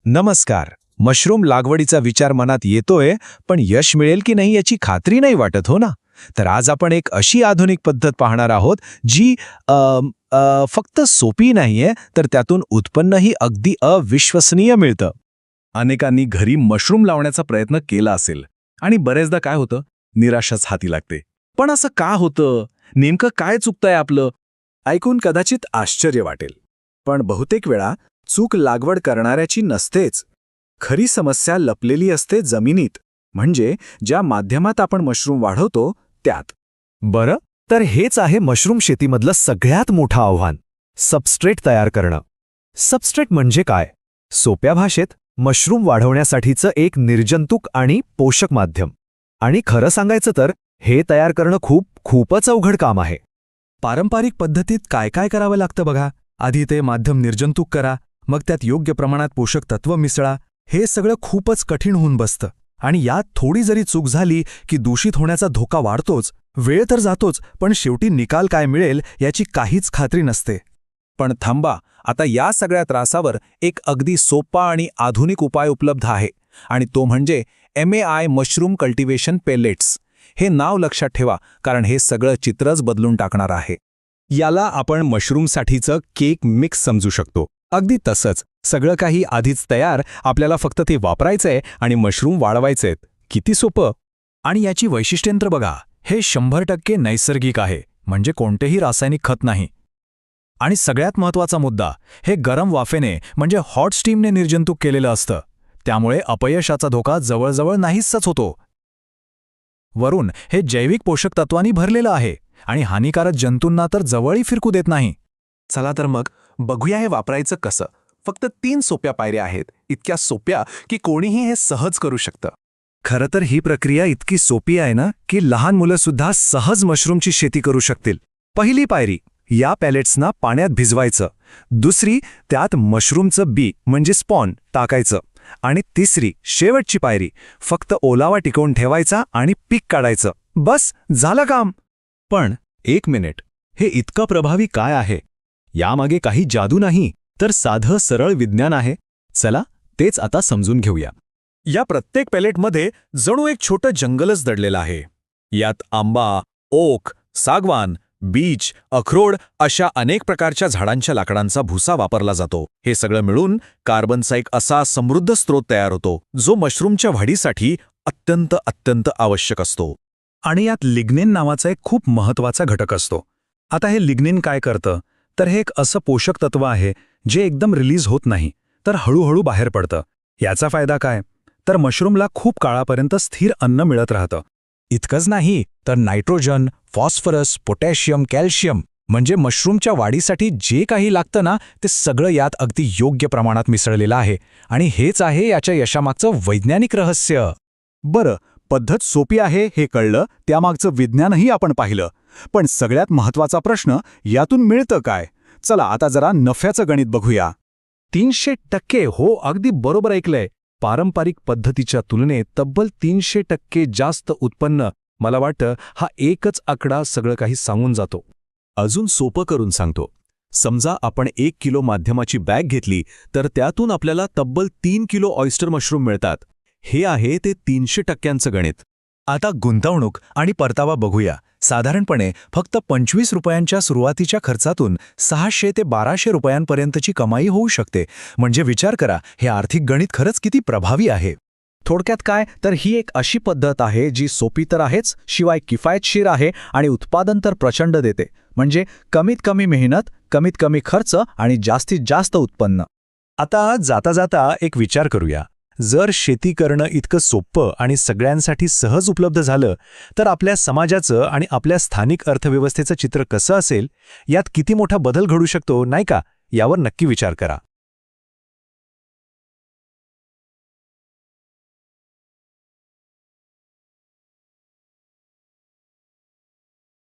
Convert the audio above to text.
नमस्कार. मशरूम लागवडीचा विचार मनात येतोय, पण यश मिळेल की नाही याची खात्री नाही वाटत, हो ना? तर आज आपण एक अशी आधुनिक पद्धत पाहणार आहोत जी फक्त सोपी नाहीये, तर त्यातून उत्पन्नही अगदी अविश्वसनीय मिळतं. अनेकांनी घरी मशरूम लावण्याचा प्रयत्न केला असेल आणि बरेचदा काय होतं, निराशाच हाती लागते. पण असं का होतं? नेमकं काय चुकतंय आपलं? ऐकून कदाचित आश्चर्य वाटेल, पण बहुतेक वेळा चूक लागवड करणाऱ्याची नसतेच. खरी समस्या लपलेली असते जमिनीत, म्हणजे ज्या माध्यमात आपण मशरूम वाढवतो त्यात. बरं, तर हेच आहे मशरूम शेतीमधलं सगळ्यात मोठं आव्हान, सबस्ट्रेट तयार करणं. सबस्ट्रेट म्हणजे काय? सोप्या भाषेत मशरूम वाढवण्यासाठीचं एक निर्जंतुक आणि पोषक माध्यम. आणि खरं सांगायचं तर हे तयार करणं खूपच अवघड काम आहे. पारंपरिक पद्धतीत काय काय करावं लागतं बघा. आधी ते माध्यम निर्जंतुक करा, मग त्यात योग्य प्रमाणात पोषक तत्व मिसळा. हे सगळं खूपच कठीण होऊन बसतं. आणि यात थोडी जरी चूक झाली की दूषित होण्याचा धोका वाढतोच, वेळ तर जातोच, पण शेवटी निकाल काय मिळेल याची काहीच खात्री नसते. पण थांबा, आता या सगळ्या त्रासावर एक अगदी सोपा आणि आधुनिक उपाय उपलब्ध आहे, आणि तो म्हणजे MAI मशरूम कल्टिवेशन पेलेट्स. हे नाव लक्षात ठेवा, कारण हे सगळं चित्रच बदलून टाकणार आहे. याला आपण मशरूमसाठीचं केक मिक्स समजू शकतो. अगदी तसंच, सगळं काही आधीच तयार, आपल्याला फक्त ते वापरायचंय आणि मशरूम वाढवायचेत. किती सोपं. आणि याची वैशिष्ट्यंत्र बघा, हे 100% नैसर्गिक आहे, म्हणजे कोणतेही रासायनिक खत नाही. आणि सगळ्यात महत्त्वाचा मुद्दा, हे गरम वाफेने म्हणजे हॉट स्टीमने निर्जंतुक केलेलं असतं. त्यामुळे अपयशाचा धोका जवळजवळ नाहीसच होतो. वरून हे जैविक पोषक तत्वांनी भरलेलं आहे आणि हानिकारक जंतूंना तर जवळही फिरकू देत नाही. चला तर मग बघूया हे वापरायचं कसं. फक्त 3 सोप्या पायऱ्या आहेत, इतक्या सोप्या की कोणीही हे सहज करू शकतं. खरं तर ही प्रक्रिया इतकी सोपी आहे ना, की लहान मुलंसुद्धा सहज मशरूमची शेती करू शकतील. पहिली पायरी, या पॅलेट्सना पाण्यात भिजवायचं. दुसरी, त्यात मशरूमचं बी म्हणजे स्पॉन टाकायचं. आणि तिसरी, शेवटची पायरी, फक्त ओलावा टिकवून ठेवायचा आणि पीक काढायचं. बस, झालं काम. पण एक मिनिट, हे इतकं प्रभावी काय आहे? यामागे काही जादू नाही, तर साधं सरळ विज्ञान आहे. चला, तेच आता समजून घेऊया. या प्रत्येक पॅलेटमध्ये जणू एक छोटं जंगलच दडलेलं आहे. यात आंबा, ओक, सागवान, बीच, अक्रोड अशा अनेक प्रकारच्या झाडांच्या लाकडांचा भुसा वापरला जातो. हे सगळं मिळून कार्बनचा एक असा समृद्ध स्रोत तयार होतो, जो मशरूमच्या वाढीसाठी अत्यंत आवश्यक असतो. आणि यात लिग्निन नावाचा एक खूप महत्त्वाचा घटक असतो. आता हे लिग्निन काय करतं, तर हे एक असं पोषक तत्व आहे जे एकदम रिलीज होत नाही, तर हळूहळू बाहेर पडतं. याचा फायदा काय, तर मशरूमला खूप काळापर्यंत स्थिर अन्न मिळत राहतं. इतकंच नाही, तर नायट्रोजन, फॉस्फरस, पोटॅशियम, कॅल्शियम म्हणजे मशरूमच्या वाढीसाठी जे काही लागतं ना, ते सगळं यात अगदी योग्य प्रमाणात मिसळलेलं आहे. आणि हेच आहे याच्या यशामागचं वैज्ञानिक रहस्य. बरं, पद्धत सोपी आहे हे कळलं, त्यामागचं विज्ञानही आपण पाहिलं. पण सगळ्यात महत्त्वाचा प्रश्न, यातून मिळतं काय? चला आता जरा नफ्याचं गणित बघूया. 300%. हो, अगदी बरोबर ऐकलंय. पारंपरिक पद्धतीच्या तुलनेत तब्बल 300% जास्त उत्पन्न. मला वाटतं हा एकच आकडा सगळं काही सांगून जातो. अजून सोपं करून सांगतो. समजा आपण 1 किलो माध्यमाची बॅग घेतली, तर त्यातून आपल्याला तब्बल 3 किलो ऑयस्टर मशरूम मिळतात. हे आहे ते 300%चं गणित. आता गुंतवणूक आणि परतावा बघूया. साधारणपणे फक्त 25 रुपयांच्या सुरुवातीच्या खर्चातून 600 ते 1200 रुपयांपर्यंतची कमाई होऊ शकते. म्हणजे विचार करा, हे आर्थिक गणित खरंच किती प्रभावी आहे. थोडक्यात काय, तर ही एक अशी पद्धत आहे जी सोपी तर आहेच, शिवाय किफायतशीर आहे आणि उत्पादन तर प्रचंड देते. म्हणजे कमीत कमी मेहनत, कमीत कमी खर्च आणि जास्तीत जास्त उत्पन्न. आता जाता जाता एक विचार करूया. जर शेती करणं इतकं सोपं आणि सगळ्यांसाठी सहज उपलब्ध झालं, तर आपल्या समाजाचं आणि आपल्या स्थानिक अर्थव्यवस्थेचं चित्र कसं असेल, यात किती मोठा बदल घडू शकतो, नाही का? यावर नक्की विचार करा.